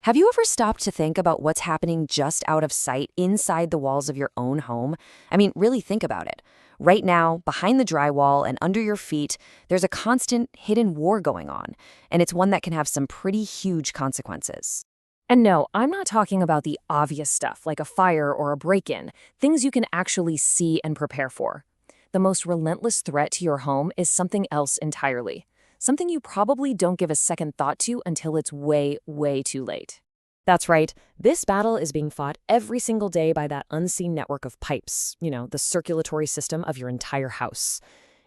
Have you ever stopped to think about what's happening just out of sight inside the walls of your own home? I mean, really think about it. Right now, behind the drywall and under your feet, there's a constant hidden war going on, and it's one that can have some pretty huge consequences. And no, I'm not talking about the obvious stuff like a fire or a break-in, things you can actually see and prepare for. The most relentless threat to your home is something else entirely. Something you probably don't give a second thought to until it's way, way too late. That's right, this battle is being fought every single day by that unseen network of pipes, the circulatory system of your entire house.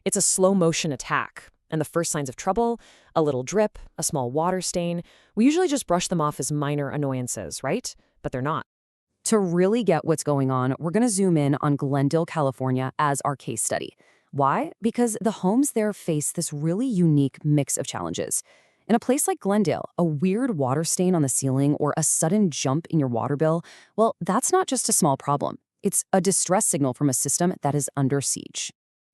It's a slow-motion attack, and the first signs of trouble, a little drip, a small water stain, we usually just brush them off as minor annoyances, right? But they're not. To really get what's going on, we're going to zoom in on Glendale, California as our case study. Why? Because the homes there face this really unique mix of challenges. In a place like Glendale, a weird water stain on the ceiling or a sudden jump in your water bill, well, that's not just a small problem. It's a distress signal from a system that is under siege.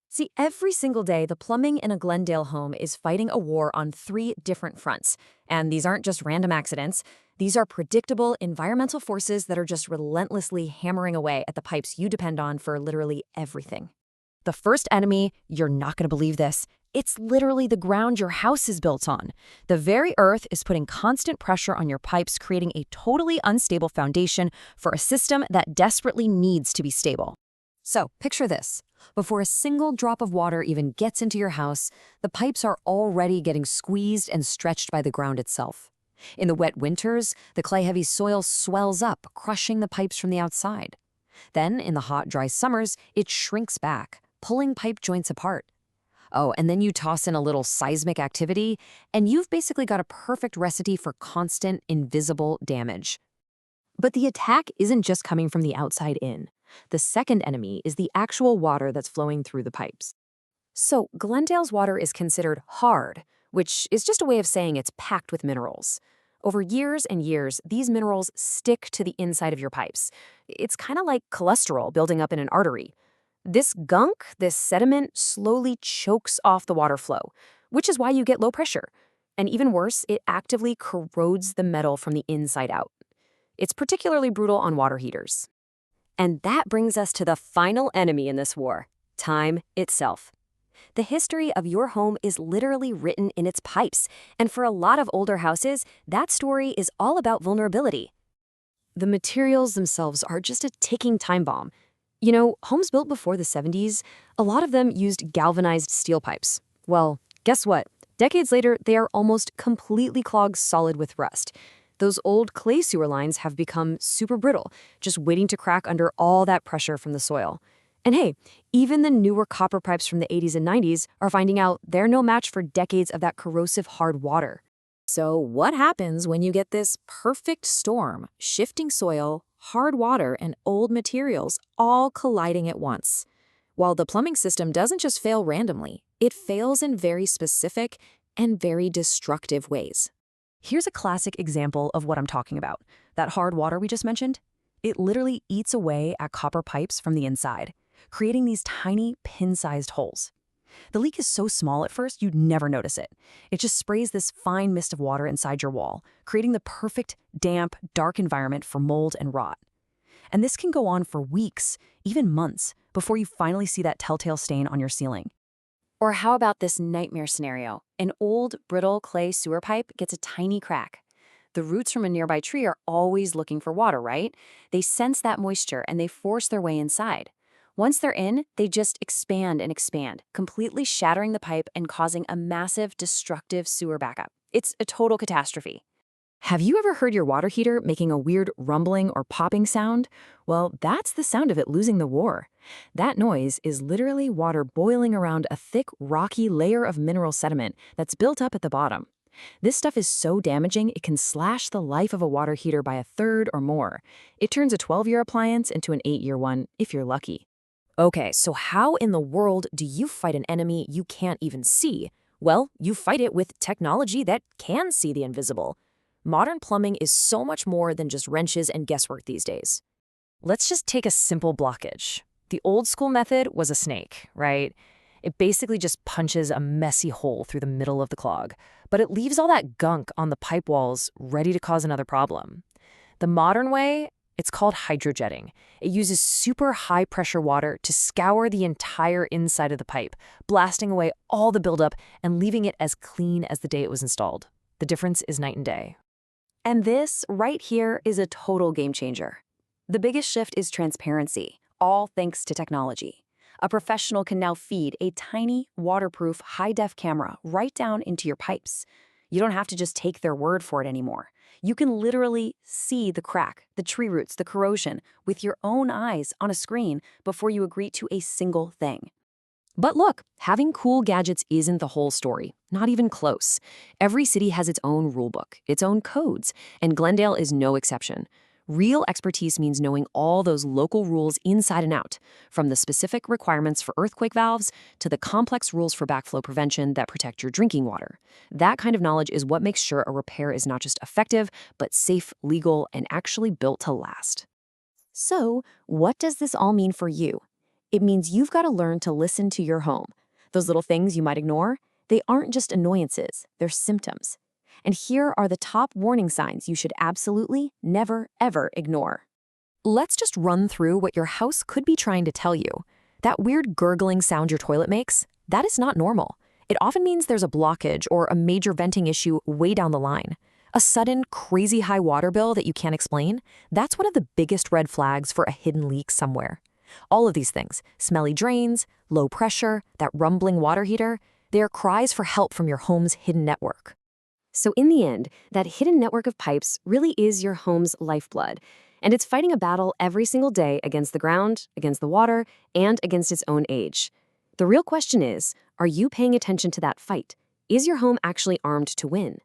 See, every single day, the plumbing in a Glendale home is fighting a war on 3 different fronts. And these aren't just random accidents. These are predictable environmental forces that are just relentlessly hammering away at the pipes you depend on for literally everything. The first enemy, you're not going to believe this, it's literally the ground your house is built on. The very earth is putting constant pressure on your pipes, creating a totally unstable foundation for a system that desperately needs to be stable. So, picture this. Before a single drop of water even gets into your house, the pipes are already getting squeezed and stretched by the ground itself. In the wet winters, the clay-heavy soil swells up, crushing the pipes from the outside. Then, in the hot, dry summers, it shrinks back, pulling pipe joints apart. Oh, and then you toss in a little seismic activity, and you've basically got a perfect recipe for constant, invisible damage. But the attack isn't just coming from the outside in. The second enemy is the actual water that's flowing through the pipes. So, Glendale's water is considered hard, which is just a way of saying it's packed with minerals. Over years and years, these minerals stick to the inside of your pipes. It's kind of like cholesterol building up in an artery. This gunk, this sediment, slowly chokes off the water flow, which is why you get low pressure. And even worse, it actively corrodes the metal from the inside out. It's particularly brutal on water heaters. And that brings us to the final enemy in this war, time itself. The history of your home is literally written in its pipes, and for a lot of older houses, that story is all about vulnerability. The materials themselves are just a ticking time bomb. Homes built before the 70s, a lot of them used galvanized steel pipes. Well, guess what? Decades later, they are almost completely clogged solid with rust. Those old clay sewer lines have become super brittle, just waiting to crack under all that pressure from the soil. And hey, even the newer copper pipes from the 80s and 90s are finding out they're no match for decades of that corrosive hard water. So what happens when you get this perfect storm, shifting soil, hard water, and old materials all colliding at once? While the plumbing system doesn't just fail randomly, it fails in very specific and very destructive ways. Here's a classic example of what I'm talking about. That hard water we just mentioned? It literally eats away at copper pipes from the inside, creating these tiny pin-sized holes. The leak is so small at first, you'd never notice it. It just sprays this fine mist of water inside your wall, creating the perfect, damp, dark environment for mold and rot. And this can go on for weeks, even months, before you finally see that telltale stain on your ceiling. Or how about this nightmare scenario? An old, brittle clay sewer pipe gets a tiny crack. The roots from a nearby tree are always looking for water, right? They sense that moisture and they force their way inside. Once they're in, they just expand and expand, completely shattering the pipe and causing a massive, destructive sewer backup. It's a total catastrophe. Have you ever heard your water heater making a weird rumbling or popping sound? Well, that's the sound of it losing the war. That noise is literally water boiling around a thick, rocky layer of mineral sediment that's built up at the bottom. This stuff is so damaging it can slash the life of a water heater by a third or more. It turns a 12-year appliance into an 8-year one, if you're lucky. Okay, so how in the world do you fight an enemy you can't even see? Well, you fight it with technology that can see the invisible. Modern plumbing is so much more than just wrenches and guesswork these days. Let's just take a simple blockage. The old school method was a snake, right? It basically just punches a messy hole through the middle of the clog. but it leaves all that gunk on the pipe walls ready to cause another problem. The modern way, it's called hydrojetting. It uses super high-pressure water to scour the entire inside of the pipe, blasting away all the buildup and leaving it as clean as the day it was installed. The difference is night and day. And this, right here, is a total game changer. The biggest shift is transparency, all thanks to technology. A professional can now feed a tiny, waterproof, high-def camera right down into your pipes. You don't have to just take their word for it anymore. You can literally see the crack, the tree roots, the corrosion with your own eyes on a screen before you agree to a single thing. But look, having cool gadgets isn't the whole story, not even close. Every city has its own rulebook, its own codes, and Glendale is no exception. Real expertise means knowing all those local rules inside and out, from the specific requirements for earthquake valves to the complex rules for backflow prevention that protect your drinking water. That kind of knowledge is what makes sure a repair is not just effective, but safe, legal, and actually built to last. So, what does this all mean for you? It means you've got to learn to listen to your home. Those little things you might ignore, they aren't just annoyances, they're symptoms. And here are the top warning signs you should absolutely never, ever ignore. Let's just run through what your house could be trying to tell you. That weird gurgling sound your toilet makes, that is not normal. It often means there's a blockage or a major venting issue way down the line. A sudden, crazy high water bill that you can't explain, that's one of the biggest red flags for a hidden leak somewhere. All of these things, smelly drains, low pressure, that rumbling water heater, they are cries for help from your home's hidden network. So in the end, that hidden network of pipes really is your home's lifeblood. And it's fighting a battle every single day against the ground, against the water, and against its own age. The real question is, are you paying attention to that fight? Is your home actually armed to win?